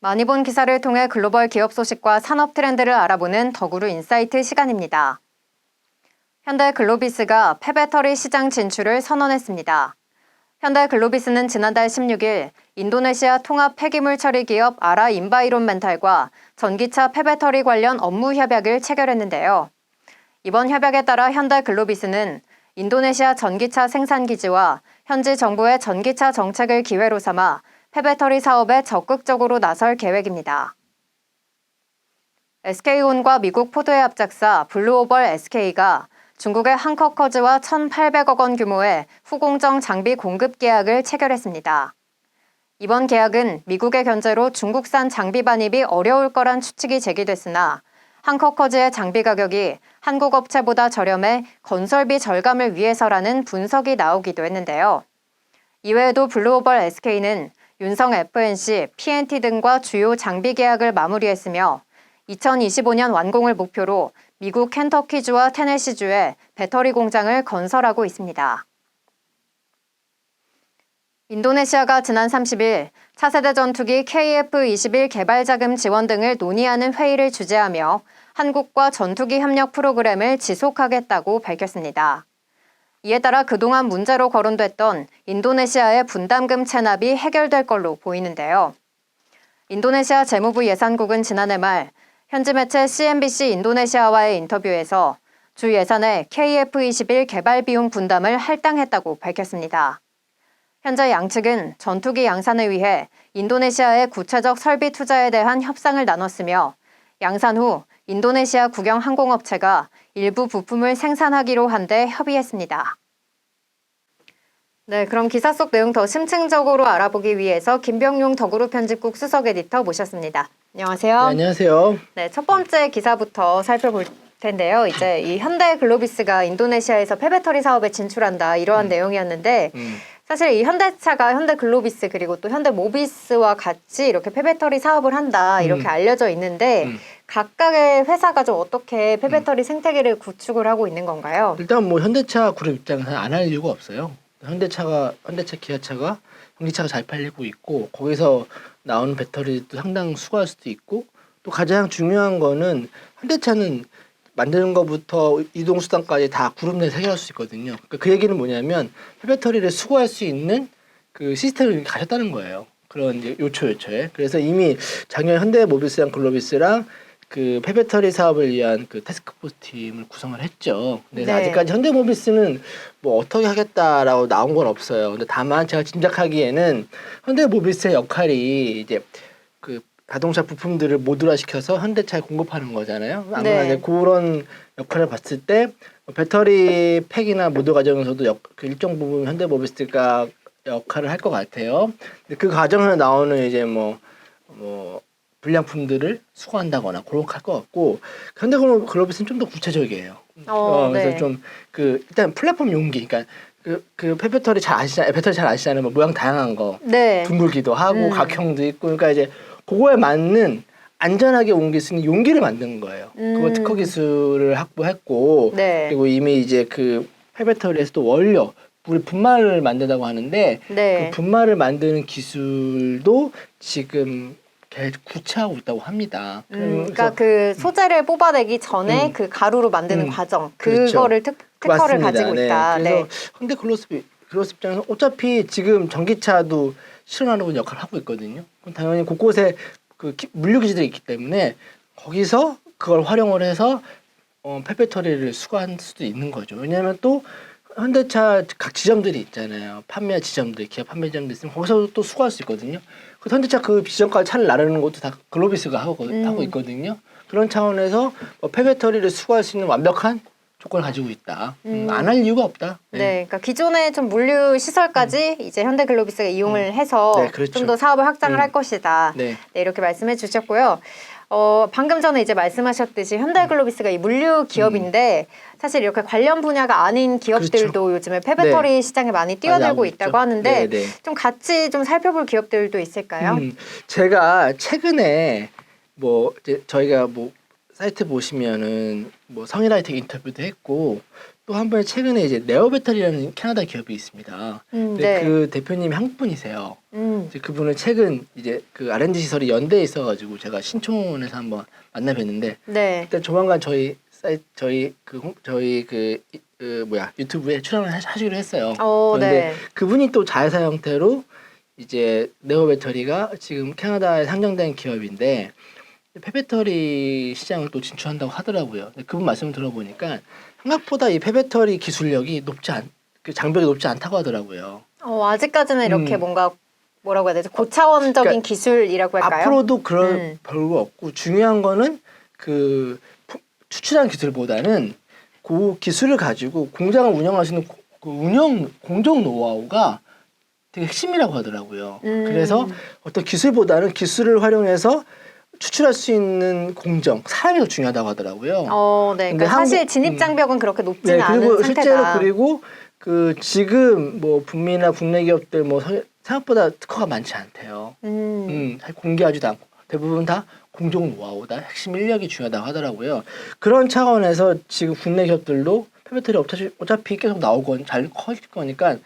많이 본 기사를 통해 글로벌 기업 소식과 산업 트렌드를 알아보는 더구루 인사이트 시간입니다. 현대글로비스가 폐배터리 시장 진출을 선언했습니다. 현대글로비스는 지난달 16일 인도네시아 통합 폐기물 처리 기업 아라 인바이론멘탈과 전기차 폐배터리 관련 업무 협약을 체결했는데요. 이번 협약에 따라 현대글로비스는 인도네시아 전기차 생산기지와 현지 정부의 전기차 정책을 기회로 삼아 폐배터리 사업에 적극적으로 나설 계획입니다. SK온과 미국 포드의 합작사 블루오벌 SK가 중국의 한커커즈와 1,800억 원 규모의 후공정 장비 공급 계약을 체결했습니다. 이번 계약은 미국의 견제로 중국산 장비 반입이 어려울 거란 추측이 제기됐으나 한커커즈의 장비 가격이 한국 업체보다 저렴해 건설비 절감을 위해서라는 분석이 나오기도 했는데요. 이외에도 블루오벌 SK는 윤성 FNC, PNT 등과 주요 장비 계약을 마무리했으며 2025년 완공을 목표로 미국 켄터키주와 테네시주에 배터리 공장을 건설하고 있습니다. 인도네시아가 지난 30일 차세대 전투기 KF-21 개발 자금 지원 등을 논의하는 회의를 주재하며 한국과 전투기 협력 프로그램을 지속하겠다고 밝혔습니다. 이에 따라 그동안 문제로 거론됐던 인도네시아의 분담금 체납이 해결될 걸로 보이는데요. 인도네시아 재무부 예산국은 지난해 말 현지 매체 CNBC 인도네시아와의 인터뷰에서 주 예산에 KF-21 개발 비용 분담을 할당했다고 밝혔습니다. 현재 양측은 전투기 양산을 위해 인도네시아의 구체적 설비 투자에 대한 협상을 나눴으며 양산 후 인도네시아 국영 항공업체가 일부 부품을 생산하기로 한 데 협의했습니다. 네, 그럼 기사 속 내용 더 심층적으로 알아보기 위해서 김병용 더구루 편집국 수석 에디터 모셨습니다. 안녕하세요. 네, 안녕하세요. 네, 첫 번째 기사부터 살펴볼 텐데요. 이제 이 현대글로비스가 인도네시아에서 폐배터리 사업에 진출한다 이러한 내용이었는데 사실 이 현대차가 현대글로비스 그리고 또 현대모비스와 같이 이렇게 폐배터리 사업을 한다 이렇게 알려져 있는데 각각의 회사가 좀 어떻게 폐배터리 생태계를 구축을 하고 있는 건가요? 일단 뭐 현대차 그룹 입장에서는 안 할 이유가 없어요. 현대차, 기아차가 전기차가 잘 팔리고 있고 거기서 나오는 배터리도 상당 수거할 수도 있고 또 가장 중요한 거는 현대차는 만드는 것부터 이동수단까지 다 그룹 내에서 해결할 수 있거든요. 그러니까 그 얘기는 뭐냐면 폐배터리를 수거할 수 있는 그 시스템을 가졌다는 거예요. 그런 이제 요초에. 그래서 이미 작년 현대모비스랑 글로비스랑 그 폐배터리 사업을 위한 그 태스크포스 팀을 구성을 했죠. 근데 네. 아직까지 현대모비스는 뭐 어떻게 하겠다라고 나온 건 없어요. 근데 다만 제가 짐작하기에는 현대모비스의 역할이 이제 그 자동차 부품들을 모듈화시켜서 현대차에 공급하는 거잖아요. 아마 네. 이제 그런 역할을 봤을 때 배터리 팩이나 모듈 과정에서도 그 일정 부분 현대모비스가 역할을 할 것 같아요. 근데 그 과정에서 나오는 이제 뭐 불량품들을 수거한다거나 그렇게 할 것 같고 현대글로비스는 좀 더 구체적이에요. 그래서 네. 좀 그 일단 플랫폼 용기, 그러니까 그 폐배터리 배터리 잘 아시잖아요. 뭐 모양 다양한 거, 네. 둥글기도 하고 각형도 있고, 그러니까 이제 그거에 맞는 안전하게 옮길 수 있는 용기를 만드는 거예요. 그거 특허 기술을 확보했고, 네. 그리고 이미 이제 그 폐배터리에서도 원료 우리 분말을 만든다고 하는데 네. 그 분말을 만드는 기술도 지금 구체하고 있다고 합니다. 그러니까 그 소재를 뽑아내기 전에 그 가루로 만드는 과정 그거를 그렇죠. 특허를 맞습니다. 가지고 있다. 그래서 네. 현대글로비스 입장에서 어차피 지금 전기차도 실현하는 역할을 하고 있거든요. 그럼 당연히 곳곳에 그 물류 기지들이 있기 때문에 거기서 그걸 활용을 해서 폐배터리를 수거할 수도 있는 거죠. 왜냐하면 또 현대차 각 지점들이 있잖아요. 판매 지점들, 기업 판매 지점들 있으면 거기서 또 수거할 수 있거든요. 그 현대차 그 지점까지 차를 나르는 것도 다 글로비스가 하고 있거든요. 그런 차원에서 폐배터리를 수거할 수 있는 완벽한 조건을 가지고 있다. 안 할 이유가 없다. 네, 그러니까 기존의 좀 물류 시설까지 이제 현대글로비스가 이용을 해서 네, 그렇죠. 좀 더 사업을 확장을 할 것이다. 네. 네, 이렇게 말씀해 주셨고요. 방금 전에 이제 말씀하셨듯이 현대글로비스가 이 물류 기업인데 사실 이렇게 관련 분야가 아닌 기업들도 그렇죠. 요즘에 폐배터리 시장에 많이 뛰어들고 있다고 있죠. 하는데 네. 좀 같이 좀 살펴볼 기업들도 있을까요? 제가 최근에 뭐 이제 저희가 뭐 사이트 보시면은 뭐 성일하이텍 인터뷰도 했고 또 한 번에 최근에 이제 네오배터리라는 캐나다 기업이 있습니다. 근데 네. 그 대표님이 한국 분이세요. 이제 그분은 최근 이제 그 R&D 시설이 연대에 있어가지고 제가 신촌에서 한번 만나 뵀는데 네. 일단 조만간 저희 사이트 저희 뭐야 유튜브에 출연을 하시기로 했어요. 그런데 네. 그분이 또 자회사 형태로 이제 네오배터리가 지금 캐나다에 상장된 기업인데 폐배터리 시장을 또 진출한다고 하더라고요. 근데 그분 말씀을 들어보니까 생각보다 이 폐배터리 기술력이 그 장벽이 높지 않다고 하더라고요. 아직까지는 이렇게 음. 뭔가 뭐라고 해야 되지? 고차원적인 그러니까 기술이라고 할까요? 앞으로도 그럴 별거 없고 중요한 거는 그 추출한 기술보다는 그 기술을 가지고 공장을 운영하시는 그 공정 노하우가 되게 핵심이라고 하더라고요. 그래서 어떤 기술보다는 기술을 활용해서 추출할 수 있는 공정, 사람이 더 중요하다고 하더라고요. 네. 근데 그러니까 사실 진입 장벽은 그렇게 높지는 그리고 않은 실제로 상태다. 그리고 그 지금 뭐 북미나 국내 기업들 뭐 생각보다 특허가 많지 않대요. 사실 공개하지도 않고 대부분 다 공정 노하우다 핵심 인력이 중요하다고 하더라고요. 그런 차원에서 지금 국내 기업들도 폐배터리 어차피 계속 나오건 잘 커질 거니까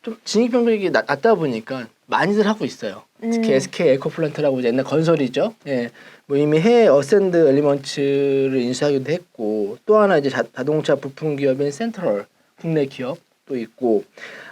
좀 진입 장벽이 낮다 보니까 많이들 하고 있어요. 특히 SK 에코플란트라고 옛날 건설이죠. 예, 뭐 이미 해외 어센드 엘리먼츠를 인수하기도 했고 또 하나 이제 자동차 부품 기업인 센트럴 국내 기업도 있고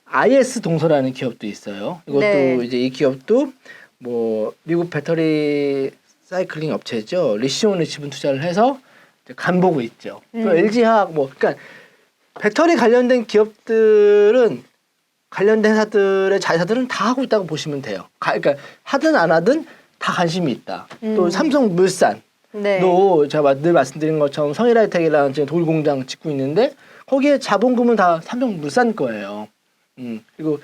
IS 동서라는 기업도 있어요. 이것도 네. 이제 이 기업도 뭐 미국 배터리 사이클링 업체죠. 리시온에 지분 투자를 해서 이제 간 보고 있죠. 또 LG화학 뭐 그러니까 배터리 관련된 기업들은 관련된 회사들의 자회사들은 다 하고 있다고 보시면 돼요. 그러니까 하든 안 하든 다 관심이 있다. 또 삼성물산도 네. 제가 늘 말씀드린 것처럼 성일하이텍이라는 지금 독일 공장 짓고 있는데 거기에 자본금은 다 삼성물산 거예요. 그리고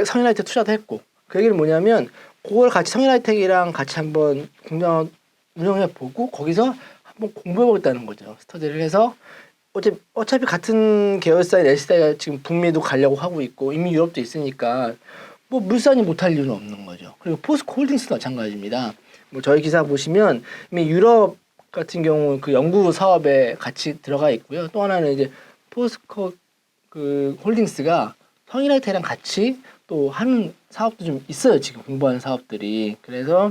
성일하이텍 투자도 했고 그 얘기는 뭐냐면 그걸 같이 성일하이텍이랑 같이 한번 공장 운영해 보고 거기서 한번 공부해 보겠다는 거죠. 스터디를 해서 어차피 같은 계열사인 LC가 지금 북미도 가려고 하고 있고 이미 유럽도 있으니까 뭐 물산이 못할 이유는 없는 거죠. 그리고 포스코 홀딩스도 마찬가지입니다. 뭐 저희 기사 보시면 이미 유럽 같은 경우 그 연구 사업에 같이 들어가 있고요. 또 하나는 이제 포스코 그 홀딩스가 성일하이텍이랑 같이 또 하는 사업도 좀 있어요. 지금 공부하는 사업들이. 그래서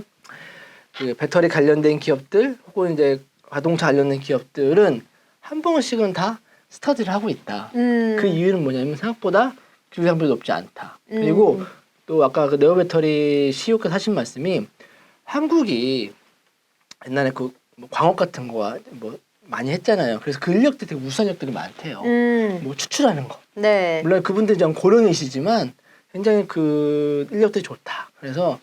그 배터리 관련된 기업들 혹은 이제 자동차 관련된 기업들은 한 번씩은 다 스터디를 하고 있다. 그 이유는 뭐냐면 생각보다 기술 장벽이 높지 않다. 그리고 또 아까 그 네오배터리 CEO께서 하신 말씀이 한국이 옛날에 그뭐 광업 같은 거와 뭐 많이 했잖아요. 그래서 그 인력들이 되게 우수한 인력들이 많대요. 뭐 추출하는 거. 네. 물론 그분들이 좀 고령이시지만 굉장히 그 인력들이 좋다. 그래서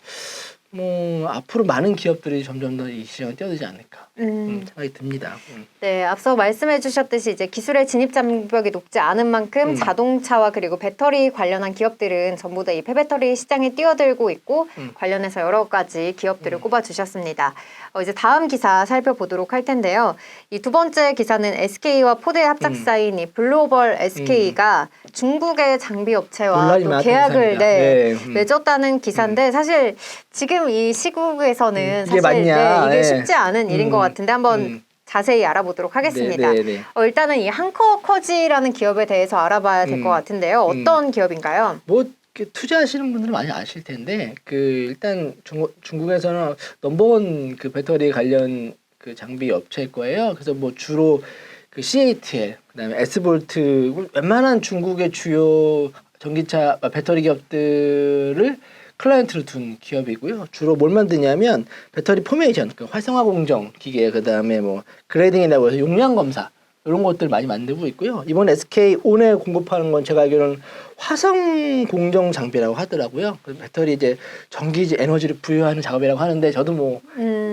뭐 앞으로 많은 기업들이 점점 더 이 시장에 뛰어들지 않을까 생각이 듭니다. 네, 앞서 말씀해 주셨듯이 이제 기술의 진입 장벽이 높지 않은 만큼 자동차와 그리고 배터리 관련한 기업들은 전부 다 이 폐배터리 시장에 뛰어들고 있고 관련해서 여러 가지 기업들을 꼽아 주셨습니다. 이제 다음 기사 살펴보도록 할 텐데요. 이 두 번째 기사는 SK와 포드의 합작사인 이 블로벌 SK가 중국의 장비 업체와 논란이 또 많았던 계약을 기사입니다. 맺었다는 기사인데 사실 지금 이 시국에서는 이게 사실 맞냐? 이게 네. 쉽지 않은 일인 것 같은데 한번 자세히 알아보도록 하겠습니다. 네. 일단은 이 한커커지라는 기업에 대해서 알아봐야 될 것 같은데요. 어떤 기업인가요? 뭐 이렇게 투자하시는 분들은 많이 아실 텐데 그 일단 중국에서는 넘버원 그 배터리 관련 그 장비 업체일 거예요. 그래서 뭐 주로 그 CATL 그다음에 S볼트 웬만한 중국의 주요 전기차 배터리 기업들을 클라이언트로 둔 기업이고요. 주로 뭘 만드냐면 배터리 포메이션, 그 활성화 공정 기계, 그다음에 뭐 그레이딩이라고 해서 용량 검사 이런 것들 많이 만들고 있고요. 이번 SK 온에 공급하는 건 제가 알기로는 화성 공정 장비라고 하더라고요. 그 배터리 이제 전기 에너지를 부여하는 작업이라고 하는데 저도 뭐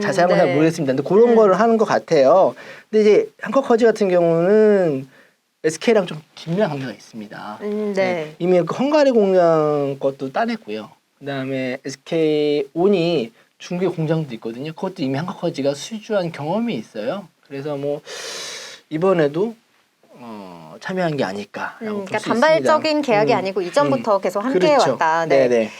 자세한 건 잘 모르겠습니다. 근데 그런 거를 하는 것 같아요. 근데 이제 한커커지 같은 경우는 SK랑 좀 긴밀한 관계가 있습니다. 네. 이미 그 헝가리 공장 것도 따냈고요. 그다음에 SK 온이 중국의 공장도 있거든요. 그것도 이미 한커커지가 수주한 경험이 있어요. 그래서 뭐 이번에도 참여한 게 아닐까라고 볼 수 그러니까 있습니다. 단발적인 계약이 아니고 이전부터 계속 함께 그렇죠. 해왔다. 네네.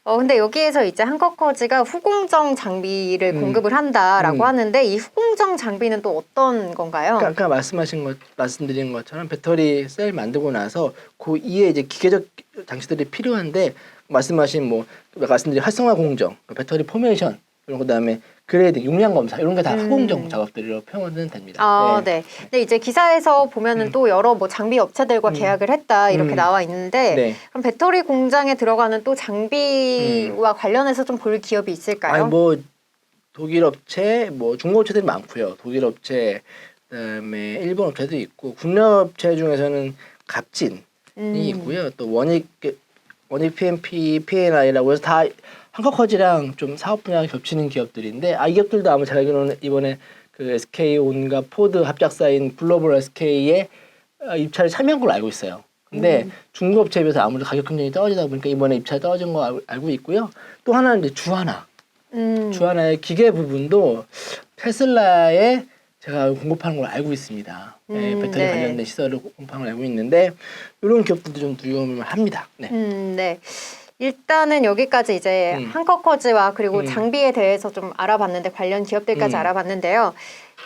근데 여기에서 이제 한커커지가 후공정 장비를 공급을 한다라고 하는데 이 후공정 장비는 또 어떤 건가요? 아까 말씀드린 것처럼 배터리 셀 만들고 나서 그 이에 이제 기계적 장치들이 필요한데 말씀하신 말씀드린 활성화 공정, 배터리 포메이션 이런 그다음에 그레이딩, 용량 검사 이런 게 다 후공정 작업들이라고 표현은 됩니다. 네. 근데 이제 기사에서 보면은 또 여러 장비 업체들과 계약을 했다 이렇게 나와 있는데 네. 그럼 배터리 공장에 들어가는 또 장비와 관련해서 좀 볼 기업이 있을까요? 아니 독일 업체, 중국 업체들이 많고요. 독일 업체, 그다음에 일본 업체도 있고 국내 업체 중에서는 갑진이 있고요. 또 원익 PMP, P&I라고 해서 다 한커커지랑 좀 사업 분야가 겹치는 기업들인데 이 기업들도 아마 제가 알기로는 이번에 그 SK온과 포드 합작사인 글로벌 SK에 입찰에 참여한 걸로 알고 있어요. 근데 중국 업체에 비해서 아무래도 가격 경쟁이 떨어지다 보니까 이번에 입찰이 떨어진 거 알고 있고요. 또 하나는 이제 주하나의 기계 부분도 테슬라에 제가 공급하는 걸 알고 있습니다. 배터리 관련된 시설을 공급하는 걸 알고 있는데 이런 기업들도 좀 두려움을 합니다. 네. 일단은 여기까지 이제 한커커지와 그리고 장비에 대해서 좀 알아봤는데 관련 기업들까지 알아봤는데요.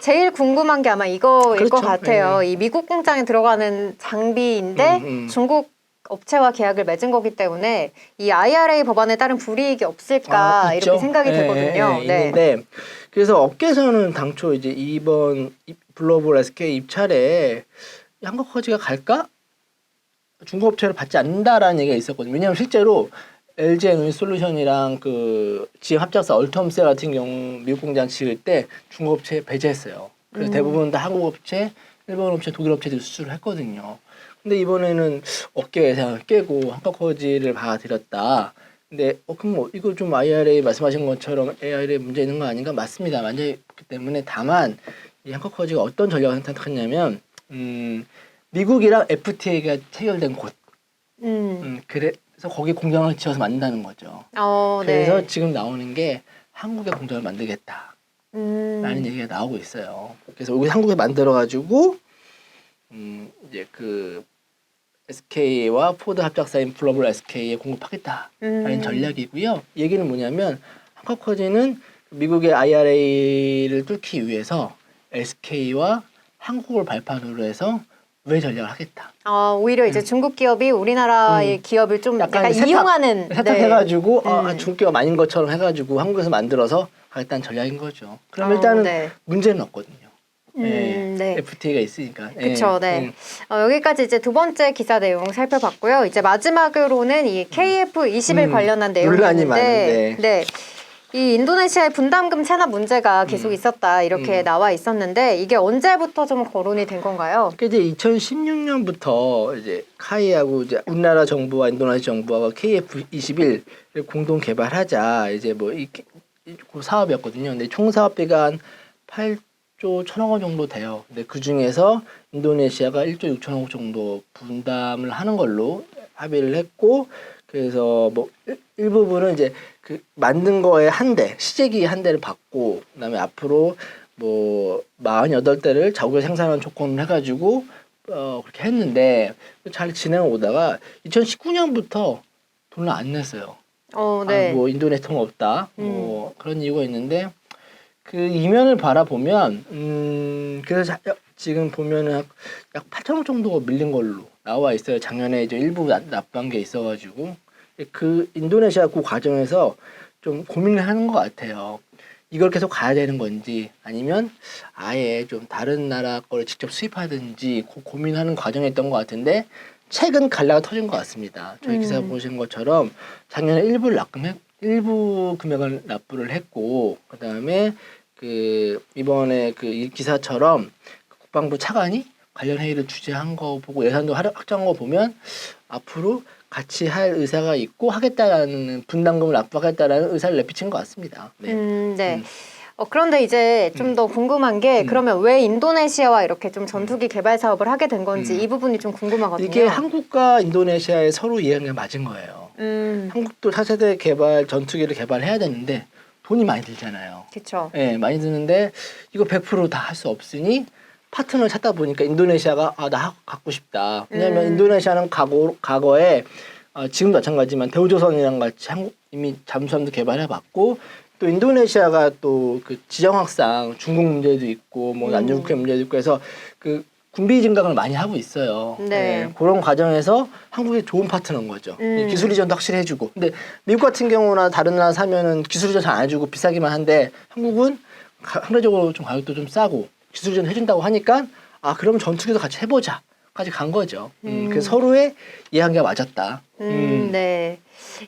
제일 궁금한 게 아마 이거일 것 같아요. 이 미국 공장에 들어가는 장비인데 중국 업체와 계약을 맺은 거기 때문에 이 IRA 법안에 따른 불이익이 없을까 이렇게 생각이 들거든요. 있는데 그래서 업계에서는 당초 이제 이번 글로벌 SK 입찰에 한커커지가 갈까? 중국 업체를 받지 않는다라는 얘기가 있었거든요. 왜냐하면 실제로 LG 에너지솔루션이랑 그 GM 합작사 얼텀셀 같은 경우 미국 공장 지을 때 중국 업체에 배제했어요. 그래서 대부분 다 한국 업체, 일본 업체, 독일 업체들이 수출을 했거든요. 근데 이번에는 업계 예상을 깨고 한커커지를 받아들였다. 근데 그럼 이거 좀 IRA 말씀하신 것처럼 IRA 문제 있는 거 아닌가? 맞습니다. 문제 있기 때문에 다만 이 한커커지가 어떤 전략을 선택했냐면 미국이랑 FTA가 체결된 곳. 그래서 거기 공장을 지어서 만든다는 거죠. 그래서 지금 나오는 게 한국에 공장을 만들겠다. 라는 얘기가 나오고 있어요. 그래서 여기 한국에 만들어가지고 이제 그 SK와 포드 합작사인 글로벌 SK에 공급하겠다라는 전략이고요. 얘기는 뭐냐면 한커커지는 미국의 IRA를 뚫기 위해서 SK와 한국을 발판으로 해서 외 전략을 하겠다. 오히려 이제 중국 기업이 우리나라의 기업을 좀 약간 이용하는 세탁해가지고 중국 기업 아닌 것처럼 해가지고 한국에서 만들어서 하겠다는 전략인 거죠. 그럼 일단은 문제는 없거든요. FTA가 있으니까. 그렇죠. 여기까지 이제 두 번째 기사 내용 살펴봤고요. 이제 마지막으로는 이 KF21 관련한 내용인데, 이 인도네시아의 분담금 체납 문제가 계속 있었다 이렇게 나와 있었는데 이게 언제부터 좀 거론이 된 건가요? 이제 2016년부터 이제 카이하고 이제 우리나라 정부와 인도네시아 정부가 KF21을 공동 개발하자 이제 그 사업이었거든요. 근데 총 사업비가 한 8조 1천억 원 정도 돼요. 근데 그 중에서 인도네시아가 1조 6천억 원 정도 분담을 하는 걸로 합의를 했고, 그래서 일부분은 이제 그 만든 거에 시제기 한 대를 받고, 그다음에 앞으로 48대를 자국에 생산하는 조건을 해가지고 그렇게 했는데 잘 진행을 오다가 2019년부터 돈을 안 냈어요. 인도네시아 돈 없다. 그런 이유가 있는데 그 이면을 바라보면 그래서 지금 보면은 약 8천억 정도가 밀린 걸로 나와 있어요. 작년에 이제 일부 납부한 게 있어가지고 그 인도네시아 그 과정에서 좀 고민을 하는 것 같아요. 이걸 계속 가야 되는 건지 아니면 아예 좀 다른 나라 거를 직접 수입하든지 고민하는 과정에 있던 것 같은데 최근 갈라가 터진 것 같습니다. 저희 기사 보신 것처럼 작년에 일부 금액을 납부를 했고, 그 다음에 이번에 이 기사처럼 국방부 차관이 관련 회의를 주재한 거 보고 예산도 확정한 거 보면 앞으로 같이 할 의사가 있고 하겠다라는 분담금을 납부하겠다라는 의사를 내비친 것 같습니다. 그런데 이제 좀 더 궁금한 게 그러면 왜 인도네시아와 이렇게 좀 전투기 개발 사업을 하게 된 건지 이 부분이 좀 궁금하거든요. 이게 한국과 인도네시아의 서로 이해가 맞은 거예요. 한국도 차세대 전투기를 개발해야 되는데 돈이 많이 들잖아요. 그렇죠. 많이 드는데 이거 100% 다 할 수 없으니 파트너를 찾다 보니까 인도네시아가 나 갖고 싶다. 왜냐하면 인도네시아는 과거에 지금도 마찬가지지만 대우조선이랑 같이 한국 이미 잠수함도 개발해봤고 또 인도네시아가 또 그 지정학상 중국 문제도 있고 뭐 남중국해 문제도 있고 해서 그 군비 증강을 많이 하고 있어요. 네. 그런 과정에서 한국이 좋은 파트너인 거죠. 기술 이전도 확실히 해주고. 근데 미국 같은 경우나 다른 나라 사면은 기술 이전 잘 안 해주고 비싸기만 한데 한국은 상대적으로 좀 가격도 좀 싸고 기술 이전 해준다고 하니까 그러면 전투기도 같이 해보자. 까지 간 거죠. 그래서 서로의 이해관계가 맞았다. 네.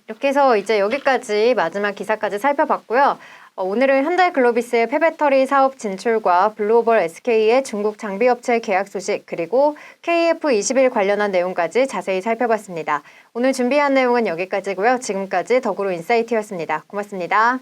이렇게 해서 이제 여기까지 마지막 기사까지 살펴봤고요. 오늘은 현대글로비스의 폐배터리 사업 진출과 블루오벌 SK의 중국 장비업체 계약 소식 그리고 KF21 관련한 내용까지 자세히 살펴봤습니다. 오늘 준비한 내용은 여기까지고요. 지금까지 덕으로 인사이트였습니다. 고맙습니다.